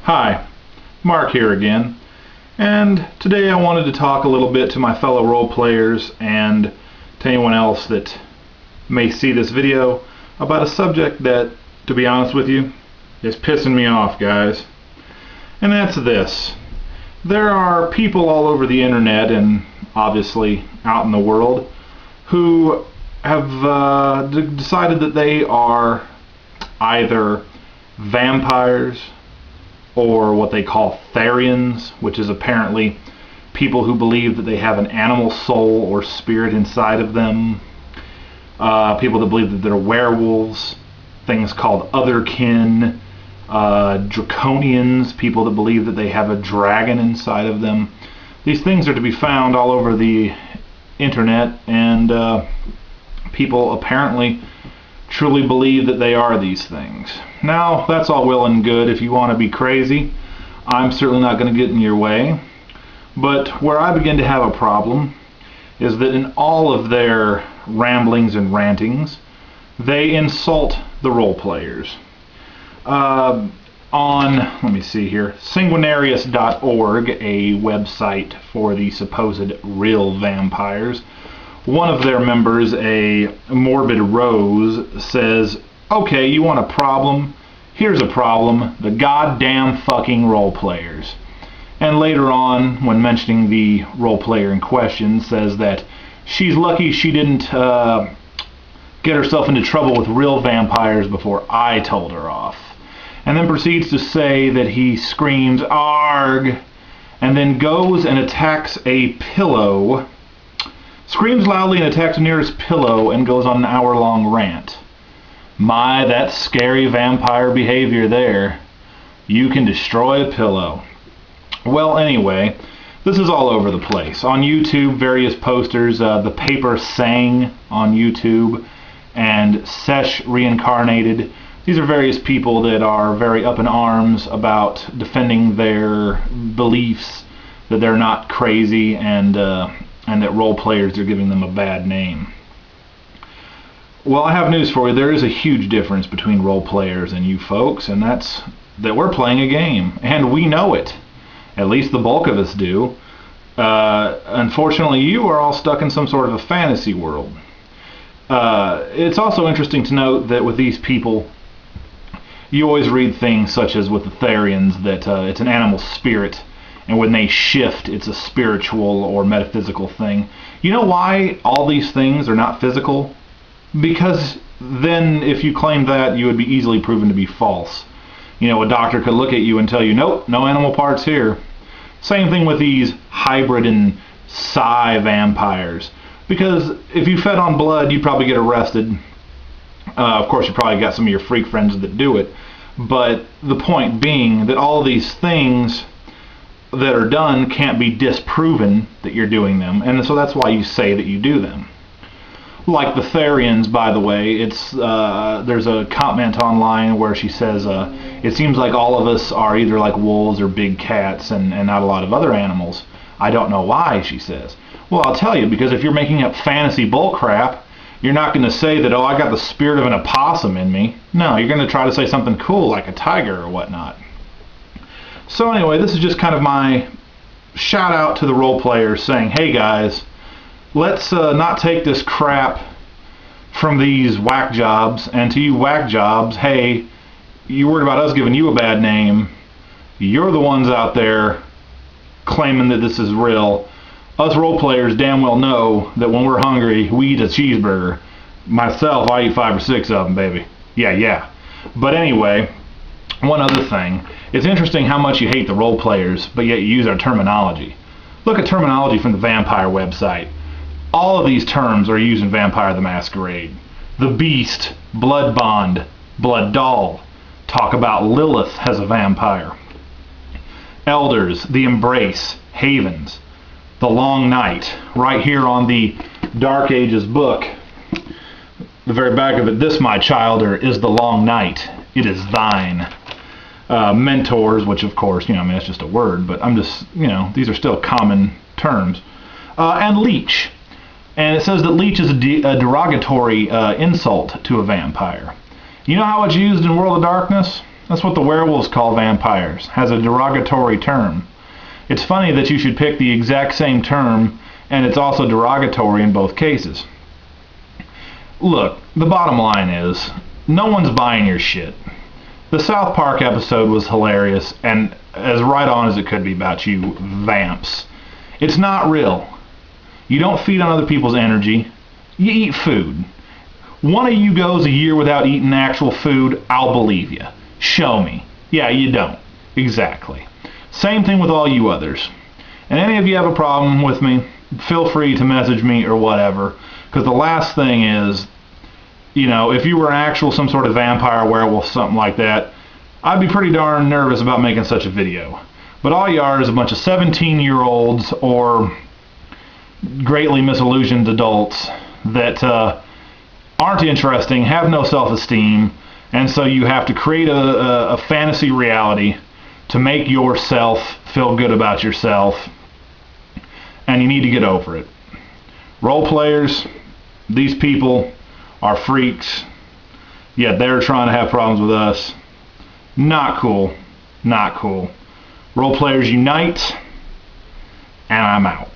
Hi, Mark here again, and today I wanted to talk a little bit to my fellow role players and to anyone else that may see this video about a subject that, to be honest with you, is pissing me off, guys. And that's this. There are people all over the internet and obviously out in the world who have decided that they are either vampires or what they call Therians, which is apparently people who believe that they have an animal soul or spirit inside of them. People that believe that they're werewolves, things called otherkin, draconians, people that believe that they have a dragon inside of them. These things are to be found all over the internet, and people apparently truly believe that they are these things. Now, that's all well and good if you want to be crazy. I'm certainly not going to get in your way. But where I begin to have a problem is that in all of their ramblings and rantings, they insult the role players. On, let me see here, sanguinarius.org, a website for the supposed real vampires, one of their members, a Morbid Rose, says, okay, you want a problem? Here's a problem. The goddamn fucking role players. And later on, when mentioning the role player in question, says that she's lucky she didn't get herself into trouble with real vampires before I told her off. And then proceeds to say that he screams, "Arg!" and then goes and attacks a pillow, screams loudly and attacks the nearest pillow, and goes on an hour-long rant. My, that's scary vampire behavior there. You can destroy a pillow. Well, anyway, this is all over the place. On YouTube, various posters, The Paper Sang on YouTube, and Sesh Reincarnated. These are various people that are very up in arms about defending their beliefs, that they're not crazy, and that role players are giving them a bad name. Well, I have news for you. There is a huge difference between role players and you folks, and that's that we're playing a game, and we know it. At least the bulk of us do. Unfortunately, you are all stuck in some sort of a fantasy world. It's also interesting to note that with these people, you always read things such as with the Therians that it's an animal spirit, and when they shift, it's a spiritual or metaphysical thing. You know why all these things are not physical? Because then if you claim that, you would be easily proven to be false. You know, a doctor could look at you and tell you, nope, no animal parts here. Same thing with these hybrid and psi vampires. Because if you fed on blood, you'd probably get arrested. Of course, you probably got some of your freak friends that do it. But the point being that all of these things that are done can't be disproven that you're doing them, and so that's why you say that you do them. Like the Therians, by the way, it's there's a comment online where she says it seems like all of us are either like wolves or big cats and not a lot of other animals. I don't know why, she says. Well, I'll tell you, because if you're making up fantasy bullcrap, you're not going to say that, oh, I got the spirit of an opossum in me. No, you're going to try to say something cool like a tiger or whatnot. So anyway, this is just kind of my shout out to the role players saying, hey guys, let's not take this crap from these whack jobs, and to you whack jobs, hey, you worried about us giving you a bad name. You're the ones out there claiming that this is real. Us role players damn well know that when we're hungry, we eat a cheeseburger. Myself, I eat 5 or 6 of them, baby. Yeah. But anyway, one other thing. It's interesting how much you hate the role players, but yet you use our terminology. Look at terminology from the Vampire website. All of these terms are used in Vampire the Masquerade. The Beast, Blood Bond, Blood Doll. Talk about Lilith as a vampire. Elders, The Embrace, Havens, The Long Night. Right here on the Dark Ages book, the very back of it, this, my childer, is the long night. It is thine. Mentors, which of course, I mean, that's just a word, but I'm just, these are still common terms. And leech. And it says that leech is a derogatory insult to a vampire. You know how it's used in World of Darkness? That's what the werewolves call vampires, has a derogatory term. It's funny that you should pick the exact same term, and it's also derogatory in both cases. Look, the bottom line is, no one's buying your shit. The South Park episode was hilarious, and as right on as it could be about you, Vamps. It's not real. You don't feed on other people's energy. You eat food. One of you goes a year without eating actual food, I'll believe you. Show me. Yeah, you don't. Exactly. Same thing with all you others. And any of you have a problem with me, feel free to message me or whatever. Because the last thing is, you know, if you were an actual some sort of vampire, werewolf, something like that, I'd be pretty darn nervous about making such a video. But all you are is a bunch of 17-year-olds or greatly misillusioned adults that aren't interesting, have no self-esteem, and so you have to create a fantasy reality to make yourself feel good about yourself, and you need to get over it. Role players, these people are freaks, yet they're trying to have problems with us. Not cool. Not cool. Role players unite, and I'm out.